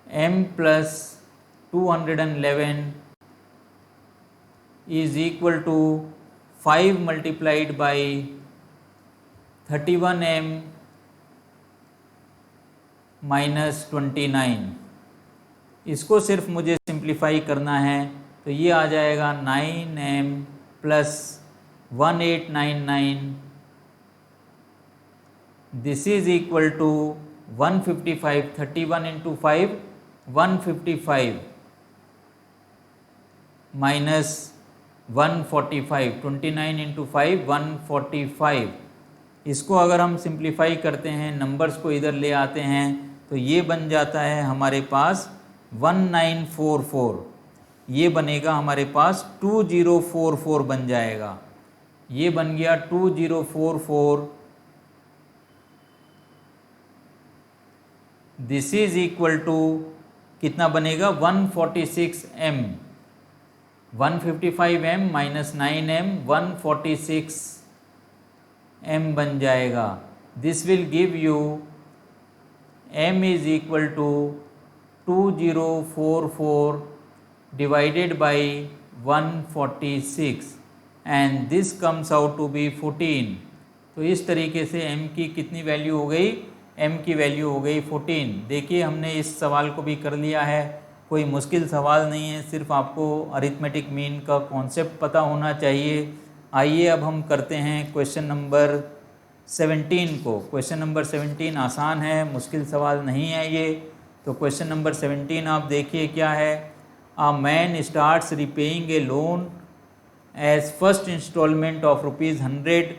m+211 is equal to 5 multiplied by 31m minus 29। इसको सिर्फ मुझे सिंप्लीफाई करना है, तो ये आ जाएगा 9m plus 1899, this is equal to 155। 31 into 5 155 minus 145, 29 into 5 145। इसको अगर हम सिंप्लीफाई करते हैं, नंबर्स को इधर ले आते हैं, तो ये बन जाता है हमारे पास 1944। ये बनेगा हमारे पास 2044 बन जाएगा। ये बन गया 2044। दिस इज इक्वल टू कितना बनेगा, 146m। 155m minus 9m 146m बन जाएगा। This will give you m is equal to 2044 divided by 146 and this comes out to be 14। तो इस तरीके से m की कितनी वैल्यू हो गई, m की वैल्यू हो गई 14। देखिए हमने इस सवाल को भी कर लिया है, कोई मुश्किल सवाल नहीं है, सिर्फ आपको अरिथमेटिक मीन का कॉन्सेप्ट पता होना चाहिए। आइए अब हम करते हैं क्वेश्चन नंबर 17 को। क्वेश्चन नंबर 17 आसान है, मुश्किल सवाल नहीं है ये। तो क्वेश्चन नंबर 17 आप देखिए क्या है। A man starts repaying a loan as first installment of ₹100.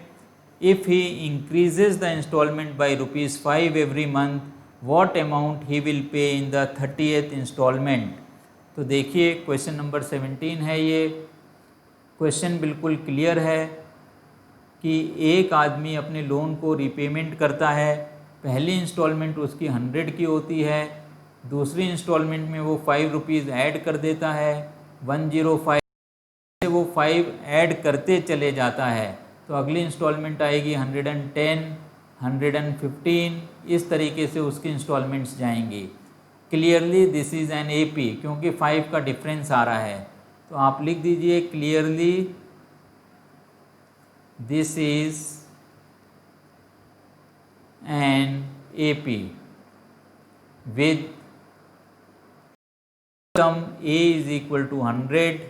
If he increases the installment by ₹5 every month, what amount he will pay in the 30th installment? तो देखिए क्वेश्चन नंबर 17 है ये। Question बिल्कुल clear है कि एक आदमी अपने लोन को रिपेमेंट करता है। पहली इंस्टॉलमेंट उसकी 100 की होती है, दूसरी इंस्टॉलमेंट में वो ₹5 ऐड कर देता है, 105 से वो 5 ऐड करते चले जाता है। तो अगली इंस्टॉलमेंट आएगी 110, 115, इस तरीके से उसकी इंस्टॉलमेंट्स जाएंगी। Clearly this is an AP, क्योंकि 5 का डिफरेंस आ रहा है। तो आप लिख दीजिए clearly this is an AP with sum A is equal to 100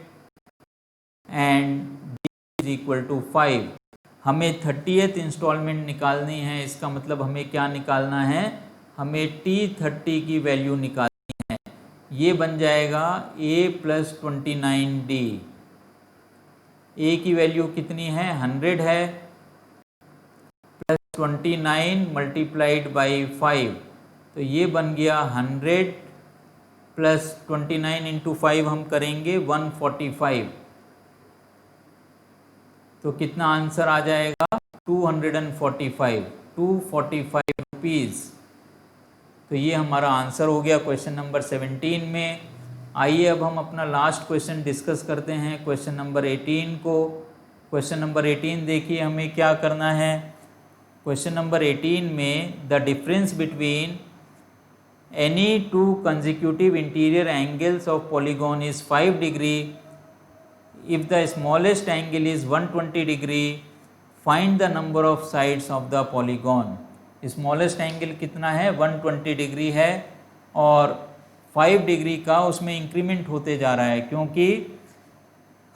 and B is equal to 5। हमें 30th इंस्टॉलमेंट निकालनी है। इसका मतलब हमें क्या निकालना है, हमें T30 की वैल्यू निकालनी है। ये बन जाएगा A + 29D। A की वैल्यू कितनी है, 100 है, प्लस 29 मल्टीप्लाइड बाई 5, तो ये बन गया 100 प्लस 29 इंटू 5 हम करेंगे 145। तो कितना आंसर आ जाएगा, 245 रुपीज़। तो ये हमारा आंसर हो गया क्वेश्चन नंबर 17 में। आइए अब हम अपना लास्ट क्वेश्चन डिस्कस करते हैं, क्वेश्चन नंबर 18 को। क्वेश्चन नंबर 18 देखिए हमें क्या करना है। क्वेश्चन नंबर 18 में the difference between any two consecutive interior angles of polygon is 5 degree if the smallest angle is 120 degree find the number of sides of the polygon। Smallest angle कितना है 120 degree है और 5 degree का उसमें increment होते जा रहा है क्योंकि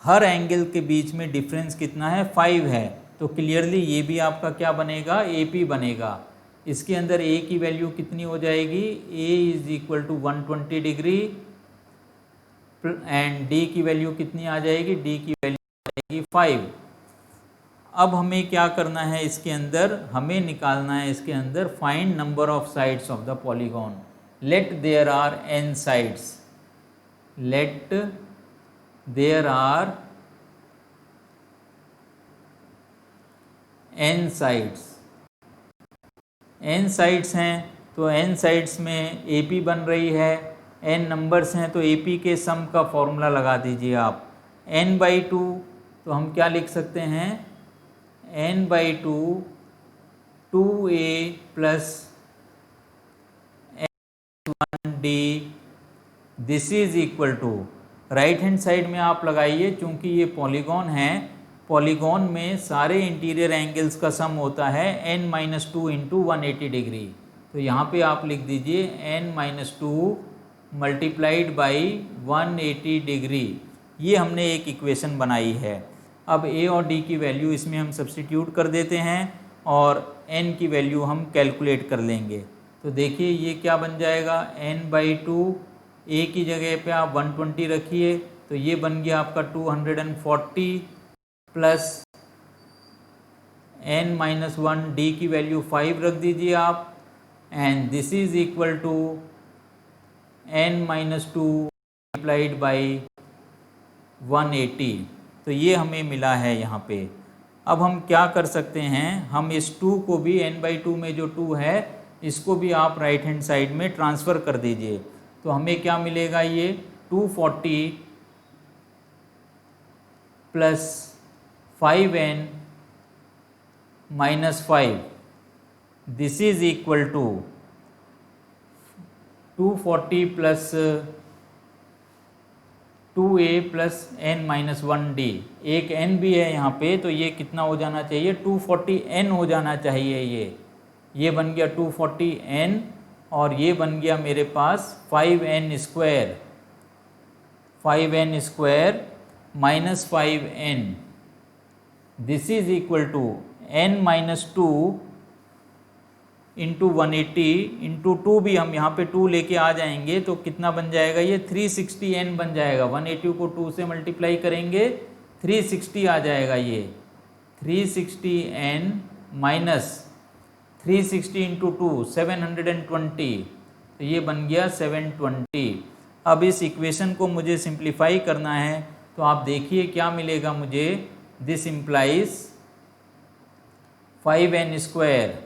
हर एंगल के बीच में डिफरेंस कितना है 5 है। तो क्लियरली ये भी आपका क्या बनेगा AP बनेगा। इसके अंदर A की वैल्यू कितनी हो जाएगी A is equal to 120 degree and D की वैल्यू कितनी आ जाएगी D की वैल्यू आ जाएगी 5। अब हमें क्या करना है इसके अंदर, हमें निकालना है इसके अंदर find number of sides of the polygon. Let there are n sides, let there are n sides, n sides हैं तो n साइड्स में AP बन रही है, n नंबर्स हैं तो AP के सम का फॉर्मूला लगा दीजिए आप n/2। तो हम क्या लिख सकते हैं n/2 2a plus n1d this is equal to, right hand side में आप लगाइए चूंकि ये पॉलीगॉन है, पॉलीगॉन में सारे इंटीरियर एंगल्स का सम होता है n-2 इंटू 180 डिग्री। तो यहाँ पे आप लिख दीजिए n-2 मल्टीप्लाइड बाई 180 डिग्री। ये हमने एक इक्वेशन बनाई है। अब A और D की वैल्यू इसमें हम सब्स्टिट्यूट कर देते हैं और n की वैल्यू हम कैलकुलेट कर लेंगे। तो देखिए ये क्या बन जाएगा n/2, A की जगह पे आप 120 रखिए तो ये बन गया आपका 240 प्लस n-1 D की वैल्यू 5 रख दीजिए आप and this is equal to n-2 multiplied by 180। तो ये हमें मिला है यहाँ पे। अब हम क्या कर सकते हैं, हम इस 2 को भी n/2 में जो 2 है इसको भी आप राइट हैंड साइड में ट्रांसफ़र कर दीजिए। तो हमें क्या मिलेगा ये 240 plus 5n minus 5 this is equal to 240 plus 2a plus n-1d। एक n भी है यहाँ पे तो ये कितना हो जाना चाहिए 240n हो जाना चाहिए। ये बन गया 240n और ये बन गया मेरे पास 5n square, 5n square minus 5n this is equal to n-2 into 180 into 2 भी हम यहाँ पे 2 लेके आ जाएंगे तो कितना बन जाएगा ये 360n बन जाएगा। 180 को 2 से मल्टीप्लाई करेंगे 360 आ जाएगा। ये 360n माइनस 360 इंटू 2 720 तो ये बन गया 720। अब इस इक्वेशन को मुझे सिंप्लीफाई करना है तो आप देखिए क्या मिलेगा मुझे। This implies 5n square,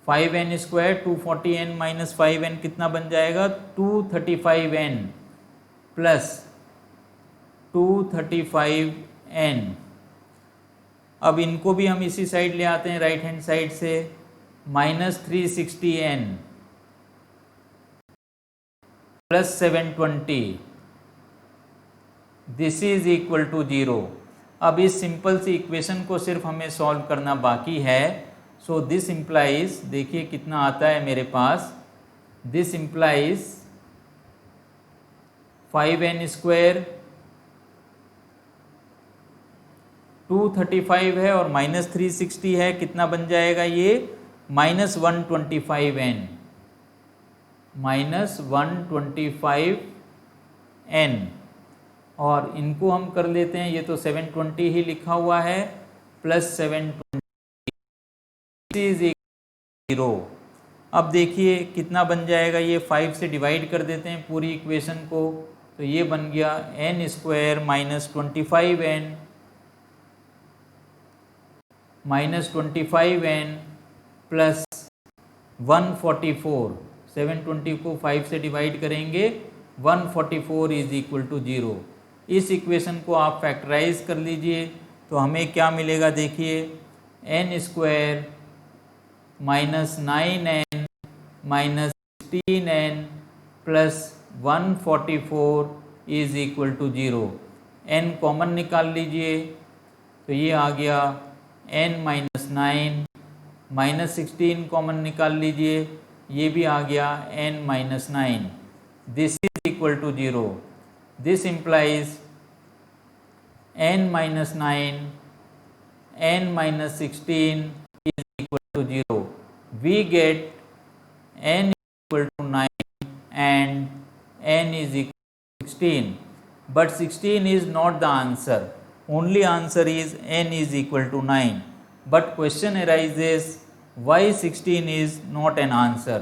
5n square 240n minus 5n कितना बन जाएगा 235n प्लस 235n। अब इनको भी हम इसी साइड ले आते हैं राइट हैंड साइड से, minus 360n plus 720 this is equal to 0। अब इस सिंपल सी इक्वेशन को सिर्फ हमें सॉल्व करना बाकी है। सो दिस इम्प्लाइज, देखिए कितना आता है मेरे पास, दिस इम्प्लाइज 5n स्क्वायर 235 है और माइनस 360 है, कितना बन जाएगा ये माइनस 125n, माइनस 125n। और इनको हम कर लेते हैं, ये तो 720 ही लिखा हुआ है प्लस 720 इज 0। अब देखिए कितना बन जाएगा, ये 5 से डिवाइड कर देते हैं पूरी इक्वेशन को तो ये बन गया n square minus 25n minus 25n plus 144। 720 को 5 से डिवाइड करेंगे 144 इज इक्वल टू 0। इस इक्वेशन को आप फैक्टराइज कर लीजिए तो हमें क्या मिलेगा, देखिए n square minus 9n minus 16n plus 144 is equal to 0। n common निकाल लीजिए तो ये आ गया n माइनस 9 माइनस 16 कॉमन निकाल लीजिए, ये भी आ गया n minus 9। This is equal to 0। This implies n minus 9 n minus 16 is equal to 0. We get n equal to 9 and n is equal to 16. But 16 is not the answer. Only answer is n is equal to 9. But question arises, why 16 is not an answer?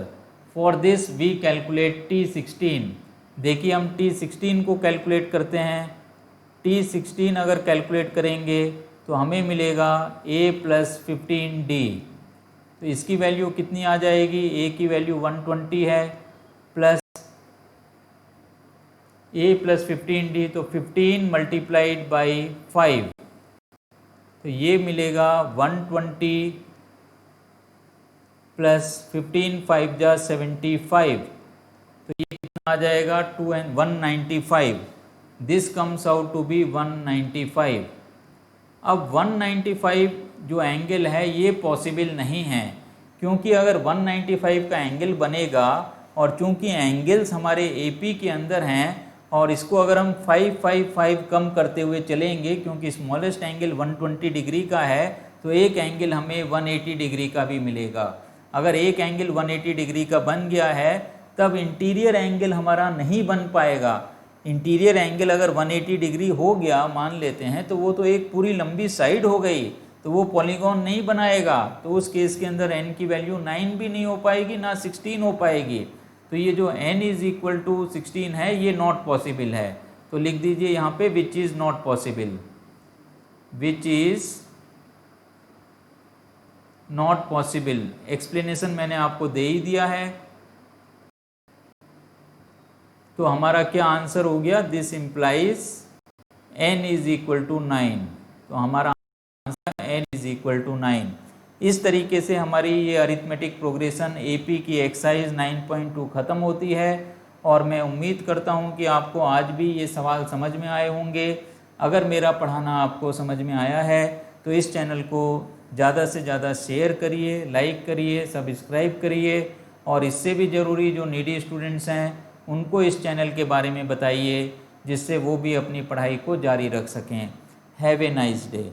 For this we calculate T16. देखिए हम T16 को calculate करते हैं। T16 अगर calculate करेंगे तो हमें मिलेगा a प्लस 15d। तो इसकी वैल्यू कितनी आ जाएगी, a की वैल्यू 120 है, प्लस a प्लस 15d, तो 15 मल्टीप्लाइड बाई 5, तो ये मिलेगा 120 प्लस 15 5 जा 75, तो ये कितना आ जाएगा 195। This comes out to be 195। अब 195 जो एंगल है ये पॉसिबल नहीं है, क्योंकि अगर 195 का एंगल बनेगा और चूंकि एंगल्स हमारे एपी के अंदर हैं और इसको अगर हम 555 कम करते हुए चलेंगे, क्योंकि स्मॉलेस्ट एंगल 120 डिग्री का है, तो एक एंगल हमें 180 डिग्री का भी मिलेगा। अगर एक एंगल 180 डिग्री का बन गया है तब इंटीरियर एंगल हमारा नहीं बन पाएगा। इंटीरियर एंगल अगर 180 डिग्री हो गया मान लेते हैं तो वो तो एक पूरी लंबी साइड हो गई, तो वो पॉलीगॉन नहीं बनाएगा। तो उस केस के अंदर n की वैल्यू 9 भी नहीं हो पाएगी, ना 16 हो पाएगी। तो ये जो n इज इक्वल टू 16 है ये नॉट पॉसिबल है। तो लिख दीजिए यहाँ पे which is not possible, which is not possible. Explanation मैंने आपको दे ही दिया है। तो हमारा क्या आंसर हो गया, this implies n is equal to 9। तो हमारा answer n is equal to 9। इस तरीके से हमारी ये अरिथमेटिक प्रोग्रेशन एपी की एक्सरसाइज 9.2 ख़त्म होती है। और मैं उम्मीद करता हूँ कि आपको आज भी ये सवाल समझ में आए होंगे। अगर मेरा पढ़ाना आपको समझ में आया है तो इस चैनल को ज़्यादा से ज़्यादा शेयर करिए, लाइक करिए, सब्सक्राइब करिए, और इससे भी ज़रूरी जो नीडी स्टूडेंट्स हैं उनको इस चैनल के बारे में बताइए, जिससे वो भी अपनी पढ़ाई को जारी रख सकें। Have a nice day.